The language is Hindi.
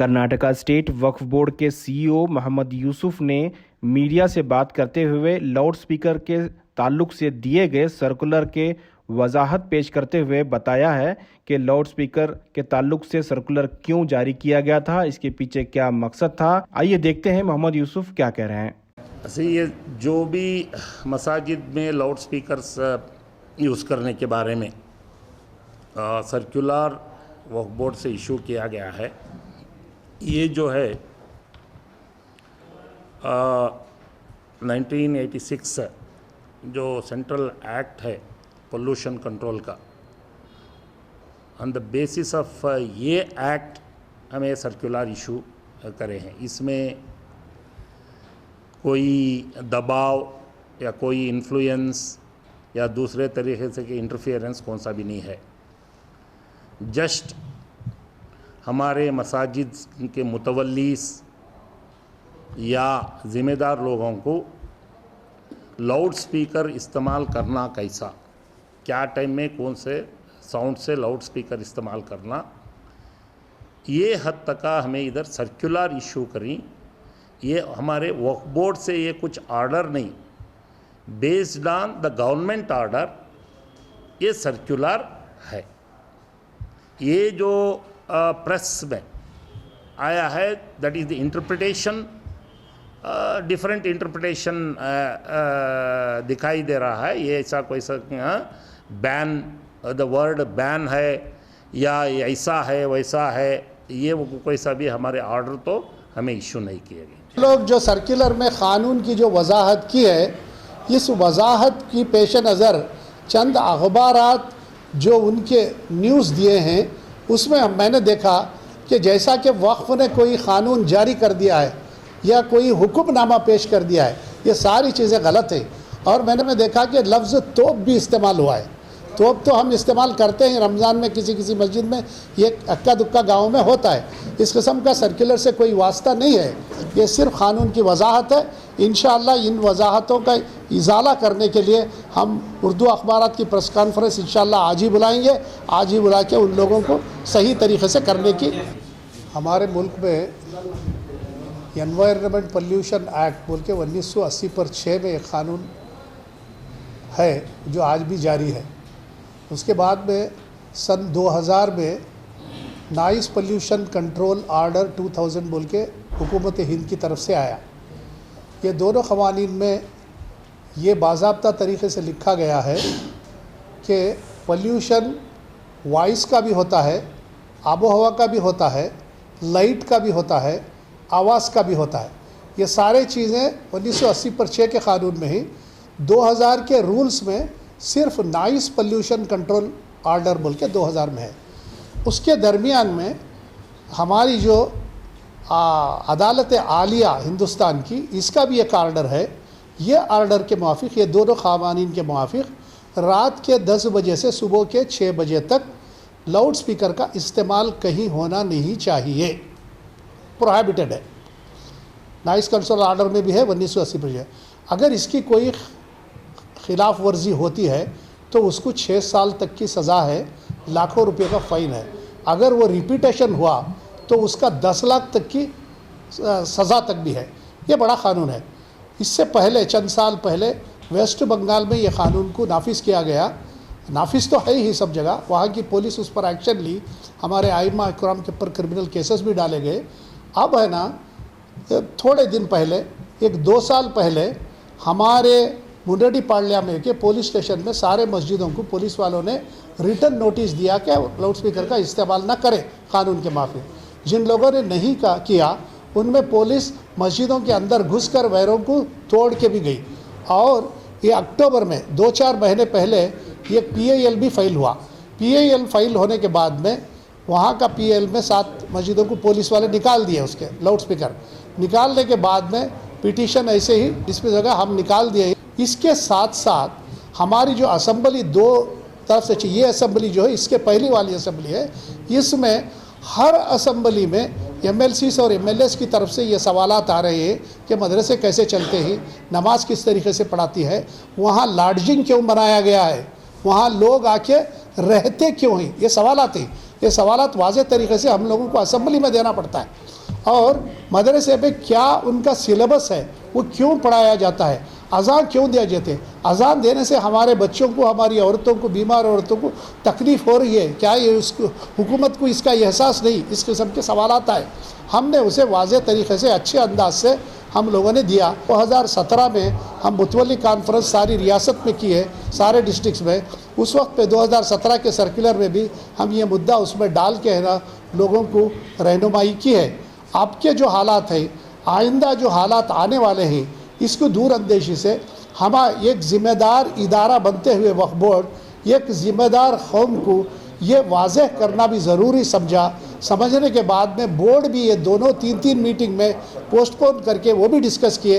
कर्नाटका स्टेट वक्फ बोर्ड के सीईओ मोहम्मद यूसुफ ने मीडिया से बात करते हुए लाउड स्पीकर के ताल्लुक से दिए गए सर्कुलर के वजाहत पेश करते हुए बताया है कि लाउड स्पीकर के ताल्लुक से सर्कुलर क्यों जारी किया गया था, इसके पीछे क्या मकसद था। आइए देखते हैं मोहम्मद यूसुफ क्या कह रहे हैं। ये जो भी मसाजिद में लाउड स्पीकर्स यूज़ करने के बारे में सर्कुलर वक्फ बोर्ड से इशू किया गया है, ये जो है 1986 जो सेंट्रल एक्ट है पोल्यूशन कंट्रोल का, ऑन द बेसिस ऑफ ये एक्ट हमें सर्कुलर इशू करे हैं। इसमें कोई दबाव या कोई इन्फ्लुएंस या दूसरे तरीके से कि इंटरफेरेंस कौन सा भी नहीं है। जस्ट हमारे मसाजिद के मुतवल्लीस या ज़िम्मेदार लोगों को लाउड स्पीकर इस्तेमाल करना कैसा, क्या टाइम में कौन से साउंड से लाउड स्पीकर इस्तेमाल करना, ये हद तक हमें इधर सर्कुलर इशू करी। ये हमारे वक्फ बोर्ड से ये कुछ ऑर्डर नहीं, based on the government order ये सर्कुलर है। ये जो प्रेस में आया है that is the interpretation, different interpretation दिखाई दे रहा है। ये ऐसा कोई सा बैन, द वर्ड बैन है या ऐसा है वैसा है, ये कोई सा भी हमारे ऑर्डर तो हमें इशू नहीं किए गए। लोग जो सर्कुलर में क़ानून की जो वजाहत की है, इस वजाहत की पेश नज़र चंद अखबारात जो उनके न्यूज़ दिए हैं उसमें मैंने देखा कि जैसा कि वक्फ ने कोई क़ानून जारी कर दिया है या कोई हुक्मनामा पेश कर दिया है, ये सारी चीज़ें गलत हैं। और मैंने देखा कि लफ्ज़ तोप भी इस्तेमाल हुआ है। तोप तो हम इस्तेमाल करते हैं रमज़ान में, किसी किसी मस्जिद में ये अक्का दुक्का गाँव में होता है। इस किस्म का सर्कुलर से कोई वास्ता नहीं है, ये सिर्फ क़ानून की वजाहत है। इंशाअल्लाह इन वजाहतों का इजाला करने के लिए हम उर्दू अखबारात की प्रेस कॉन्फ्रेंस इंशाअल्लाह आज ही बुलाएंगे। आज ही बुला के उन लोगों को सही तरीके से करने की। हमारे मुल्क में एनवायरनमेंट पोल्यूशन एक्ट बोल के 1980 पर 6 में एक क़ानून है जो आज भी जारी है। उसके बाद में सन 2000 में नॉइज़ पोल्यूशन कंट्रोल ऑर्डर 2000 बोल के हुकूमत हिंद की तरफ से आया। ये दोनों क़वानीन में ये बाज़ाब्ता तरीक़े से लिखा गया है कि पोल्यूशन वॉइस का भी होता है, आबो हवा का भी होता है, लाइट का भी होता है, आवाज़ का भी होता है। ये सारे चीज़ें 1980 पर 6 के क़ानून में ही, 2000 के रूल्स में सिर्फ नॉइज़ पोल्यूशन कंट्रोल ऑर्डर बोल के 2000 में है। उसके दरमियान में हमारी जो अदालत आलिया हिंदुस्तान की, इसका भी एक आर्डर है। ये आर्डर के मुआफिक, ये दोनों क़वानीन के मुआफिक रात के 10 बजे से सुबह के 6 बजे तक लाउड स्पीकर का इस्तेमाल कहीं होना नहीं चाहिए, प्रोहिबिटेड है। नॉइज़ कंट्रोल ऑर्डर में भी है 1980 पर। अगर इसकी कोई खिलाफ वर्जी होती है तो उसको 6 साल तक की सज़ा है, लाखों रुपए का फ़ाइन है। अगर वो रिपीटेशन हुआ तो उसका 10 लाख तक की सज़ा तक भी है। ये बड़ा क़ानून है। इससे पहले चंद साल पहले वेस्ट बंगाल में ये क़ानून को नाफिज किया गया। नाफिज तो है ही सब जगह, वहाँ की पुलिस उस पर एक्शन ली, हमारे आइमा इकराम के ऊपर क्रिमिनल केसेस भी डाले गए। अब है ना, थोड़े दिन पहले, 1-2 साल पहले हमारे मुंडेडी पार्लियामेंट के पुलिस स्टेशन में सारे मस्जिदों को पुलिस वालों ने रिटर्न नोटिस दिया कि लाउड स्पीकर का इस्तेमाल ना करें क़ानून के माफी। जिन लोगों ने नहीं किया उनमें पुलिस मस्जिदों के अंदर घुसकर वायरों को तोड़ के भी गई। और ये अक्टूबर में 2-4 महीने पहले ये PIL भी फाइल हुआ। PIL फाइल होने के बाद में वहाँ का PIL में 7 मस्जिदों को पुलिस वाले निकाल दिए। उसके लाउड स्पीकर निकालने के बाद में पिटीशन ऐसे ही जिसमें जगह हम निकाल दिए। इसके साथ साथ हमारी जो असम्बली 2 तरफ से, ये असम्बली जो है इसके पहली वाली असम्बली है, इसमें हर असम्बली में MLCs और MLAs की तरफ से ये सवालात आ रहे हैं कि मदरसे कैसे चलते हैं, नमाज किस तरीके से पढ़ाती है, वहाँ लॉड्जिंग क्यों बनाया गया है, वहाँ लोग आके रहते क्यों हैं, ये सवालात हैं। ये सवालात वाज़े तरीके से हम लोगों को असेंबली में देना पड़ता है। और मदरसे में क्या उनका सिलेबस है, वो क्यों पढ़ाया जाता है, अज़ान क्यों दिया जाते हैं, अज़ान देने से हमारे बच्चों को, हमारी औरतों को, बीमार औरतों को तकलीफ़ हो रही है क्या, ये उसको हुकूमत को इसका एहसास नहीं, इस किस्म के सवालात आए। हमने उसे वाज़े तरीके से अच्छे अंदाज से हम लोगों ने दिया। 2017 में हम मुतवल्ली कॉन्फ्रेंस सारी रियासत में की है, सारे डिस्ट्रिक्ट्स में। उस वक्त पे 2017 के सर्कुलर में भी हम ये मुद्दा उसमें डाल के है ना लोगों को रहनुमाई की है। आपके जो हालात हैं, आइंदा जो हालात आने वाले हैं, इसको दूर अंदेशी से हम एक ज़िम्मेदार इदारा बनते हुए वक्फ बोर्ड एक ज़िम्मेदार कौम को ये वाज़ेह करना भी ज़रूरी समझा। समझने के बाद में बोर्ड भी ये दोनों 3-3 मीटिंग में पोस्टपोन करके वो भी डिस्कस किए